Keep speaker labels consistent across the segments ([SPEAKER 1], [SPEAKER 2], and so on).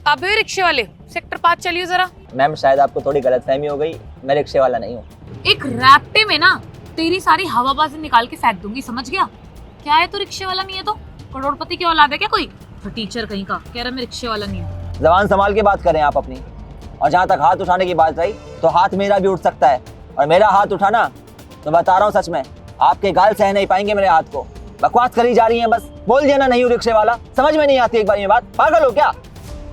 [SPEAKER 1] आप भी रिक्शे वाले? सेक्टर 5 चलिए जरा।
[SPEAKER 2] मैम शायद आपको थोड़ी गलतफहमी हो गई, मैं रिक्शे वाला नहीं हूँ।
[SPEAKER 1] एक रैप्टे में ना तेरी सारी हवाबाजी निकाल के फेंक दूंगी, समझ गया? क्या है तू रिक्शे वाला नहीं है तो? करोड़पति की औलाद है क्या कोई? तो टीचर कहीं का कह रहा मैं रिक्शे वाला नहीं हूँ।
[SPEAKER 2] जबान संभाल के बात करें आप अपनी। और जहाँ तक हाथ उठाने की बात रही तो हाथ मेरा भी उठ सकता है, और मेरा हाथ उठाना तो बता रहा हूँ सच में आपके गाल सह नहीं पाएंगे मेरे हाथ को। बकवास करी जा रही है, बस बोल दिया ना नहीं हूँ रिक्शे वाला, समझ में नहीं आती एक बार ये बात? पागल हो क्या?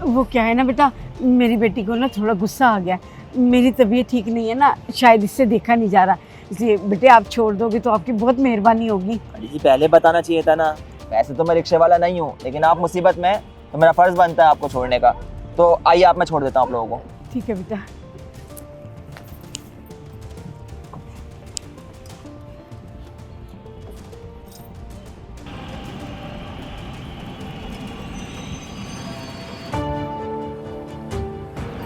[SPEAKER 3] वो क्या है ना बेटा, मेरी बेटी को ना थोड़ा गुस्सा आ गया। मेरी तबीयत ठीक नहीं है ना, शायद इससे देखा नहीं जा रहा, इसलिए बेटे आप छोड़ दोगे तो आपकी बहुत मेहरबानी होगी।
[SPEAKER 2] जी पहले बताना चाहिए था ना। वैसे तो मैं रिक्शे वाला नहीं हूँ, लेकिन आप मुसीबत में तो मेरा फर्ज बनता है आपको छोड़ने का। तो आइए आप, मैं छोड़ देता हूँ आप लोगों को।
[SPEAKER 3] ठीक है बेटा।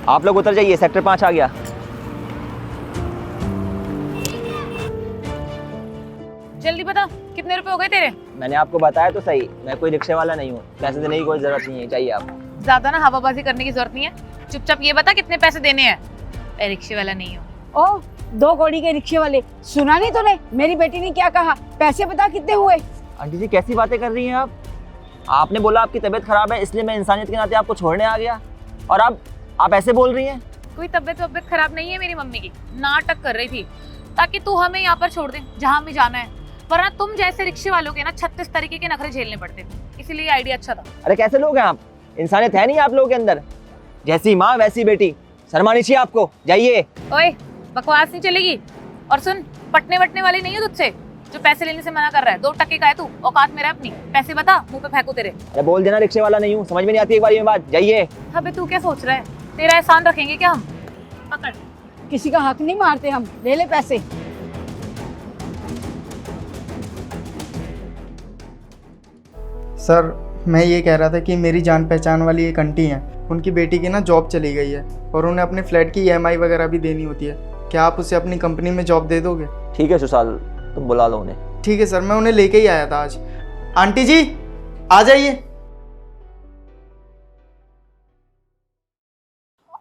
[SPEAKER 2] आप लोग उतर जाइए, सेक्टर 5 आ गया।
[SPEAKER 1] जल्दी बता कितने रुपए हो गए तेरे?
[SPEAKER 2] मैंने आपको बताया तो सही, मैं कोई रिक्शे वाला नहीं हूँ, पैसे देने की कोई जरूरत नहीं है, चाहिए आप।
[SPEAKER 1] ज्यादा ना हवाबाजी करने की जरूरत नहीं है, चुपचाप ये बता कितने पैसे देने हैं। मैं रिक्शे वाला नहीं हूँ।
[SPEAKER 3] ओ 2 कौड़ी के रिक्शे वाले, सुना नहीं तूने मेरी बेटी ने क्या कहा? पैसे बता कितने हुए?
[SPEAKER 2] आंटी जी कैसी बातें कर रही हैं आप? आपने बोला आपकी तबीयत खराब है इसलिए मैं इंसानियत के नाते आपको छोड़ने आ गया, और अब आप ऐसे बोल रही हैं?
[SPEAKER 1] कोई तबीयत खराब नहीं है मेरी मम्मी की, नाटक कर रही थी ताकि तू हमें यहाँ पर छोड़ दे जहाँ हमें जाना है, वरना तुम जैसे रिक्शे वालों के ना 36 तरीके के नखरे झेलने पड़ते, इसीलिए आइडिया अच्छा था।
[SPEAKER 2] अरे कैसे लोग हैं आप? इंसानियत है नहीं आप लोगों के अंदर? जैसी माँ वैसी बेटी, शर्मानी चाहिए आपको, जाइए।
[SPEAKER 1] ओए बकवास नहीं चलेगी। और सुन, पटने वटने वाली नहीं है तुझसे जो पैसे लेने से मना कर रहा है। 2 टके का है तू, औकात मेरा अपनी। पैसे बता, मुंह पे फेंकू तेरे।
[SPEAKER 2] अरे बोल देना रिक्शे वाला नहीं हूँ, समझ में नहीं आती एक बार ये बात, जाइए।
[SPEAKER 1] अबे तू क्या सोच रहा है, तेरा एहसान रखेंगे क्या हम? पकड़।
[SPEAKER 3] किसी का हक नहीं मारते हम, ले ले पैसे।
[SPEAKER 4] सर मैं ये कह रहा था कि मेरी जान पहचान वाली एक आंटी हैं, उनकी बेटी की ना जॉब चली गई है और उन्हें अपने फ्लैट की EMI वगैरह भी देनी होती है। क्या आप उसे अपनी कंपनी में जॉब दे दोगे?
[SPEAKER 2] ठीक है सुशाल, तुम बुला लो उन्हें।
[SPEAKER 4] ठीक है सर, मैं उन्हें लेके ही आया था आज। आंटी जी आ जाइए।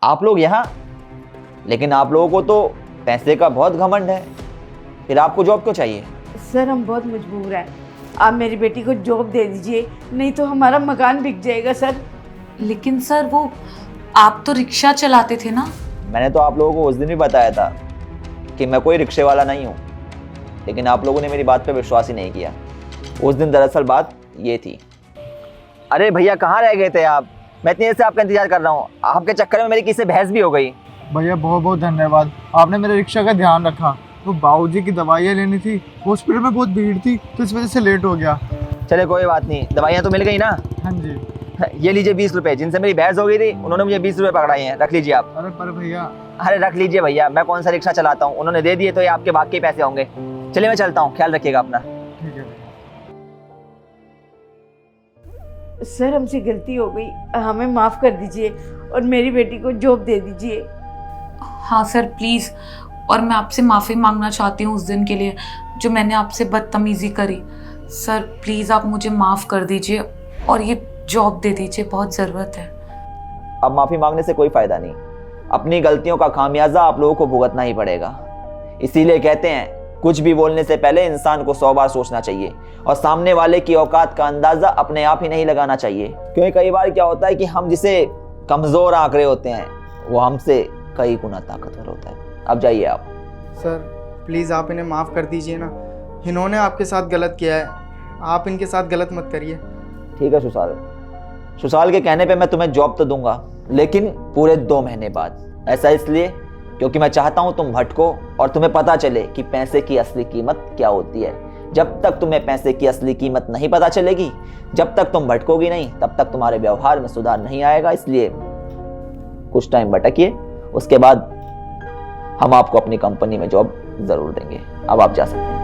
[SPEAKER 2] आप लोग यहाँ? लेकिन आप लोगों को तो पैसे का बहुत घमंड है, फिर आपको जॉब क्यों चाहिए?
[SPEAKER 3] सर हम बहुत मजबूर हैं, आप मेरी बेटी को जॉब दे दीजिए, नहीं तो हमारा मकान बिक जाएगा सर।
[SPEAKER 1] लेकिन सर वो आप तो रिक्शा चलाते थे ना?
[SPEAKER 2] मैंने तो आप लोगों को उस दिन भी बताया था कि मैं कोई रिक्शे वाला नहीं हूँ, लेकिन आप लोगों ने मेरी बात पे विश्वास ही नहीं किया। उस दिन दरअसल बात ये थी। अरे भैया कहाँ रह गए थे आप? मैं इतनी देर से आपका इंतजार कर रहा हूँ, आपके चक्कर में मेरी किसी से बहस भी हो गई।
[SPEAKER 5] भैया बहुत बहुत धन्यवाद, आपने मेरे रिक्शा का ध्यान रखा। तो बाबूजी की दवाइयाँ लेनी थी, हॉस्पिटल में बहुत भीड़ थी तो इस वजह से लेट हो गया।
[SPEAKER 2] चले कोई बात नहीं, दवाइयाँ तो मिल गई ना?
[SPEAKER 5] हाँ जी।
[SPEAKER 2] ये लीजिए 20 रुपए, जिनसे मेरी बहस हो गई थी उन्होंने मुझे 20 रुपए पकड़ाए हैं, रख लीजिए आप।
[SPEAKER 5] अरे पर भैया।
[SPEAKER 2] अरे रख लीजिए भैया, मैं कौन सा रिक्शा चलाता हूँ, उन्होंने दे दिए तो ये आपके भाग के पैसे होंगे। चलिए मैं चलता हूँ, ख्याल रखिएगा अपना।
[SPEAKER 5] ठीक है।
[SPEAKER 3] सर हमसे गलती हो गई, हमें माफ़ कर दीजिए और मेरी बेटी को जॉब दे दीजिए।
[SPEAKER 1] हाँ सर प्लीज़, और मैं आपसे माफ़ी मांगना चाहती हूँ उस दिन के लिए जो मैंने आपसे बदतमीज़ी करी। सर प्लीज़ आप मुझे माफ़ कर दीजिए और ये जॉब दे दीजिए, बहुत ज़रूरत है।
[SPEAKER 2] अब माफ़ी मांगने से कोई फ़ायदा नहीं, अपनी गलतियों का खामियाजा आप लोगों को भुगतना ही पड़ेगा। इसीलिए कहते हैं कुछ भी बोलने से पहले इंसान को 100 बार सोचना चाहिए और सामने वाले की औकात का अंदाज़ा अपने आप ही नहीं लगाना चाहिए, क्योंकि कई बार क्या होता है कि हम जिसे कमज़ोर आंक रहे होते हैं वो हमसे कई गुना ताकतवर होता है। अब जाइए आप।
[SPEAKER 4] सर प्लीज़ आप इन्हें माफ़ कर दीजिए ना, इन्होंने आपके साथ गलत किया है, आप इनके साथ गलत मत करिए।
[SPEAKER 2] ठीक है सुशाल के कहने पे मैं तुम्हें जॉब तो दूंगा, लेकिन पूरे 2 महीने बाद। ऐसा इसलिए क्योंकि मैं चाहता हूं तुम भटको और तुम्हें पता चले कि पैसे की असली कीमत क्या होती है। जब तक तुम्हें पैसे की असली कीमत नहीं पता चलेगी, जब तक तुम भटकोगी नहीं, तब तक तुम्हारे व्यवहार में सुधार नहीं आएगा। इसलिए कुछ टाइम भटकिए, उसके बाद हम आपको अपनी कंपनी में जॉब जरूर देंगे। अब आप जा सकते हैं।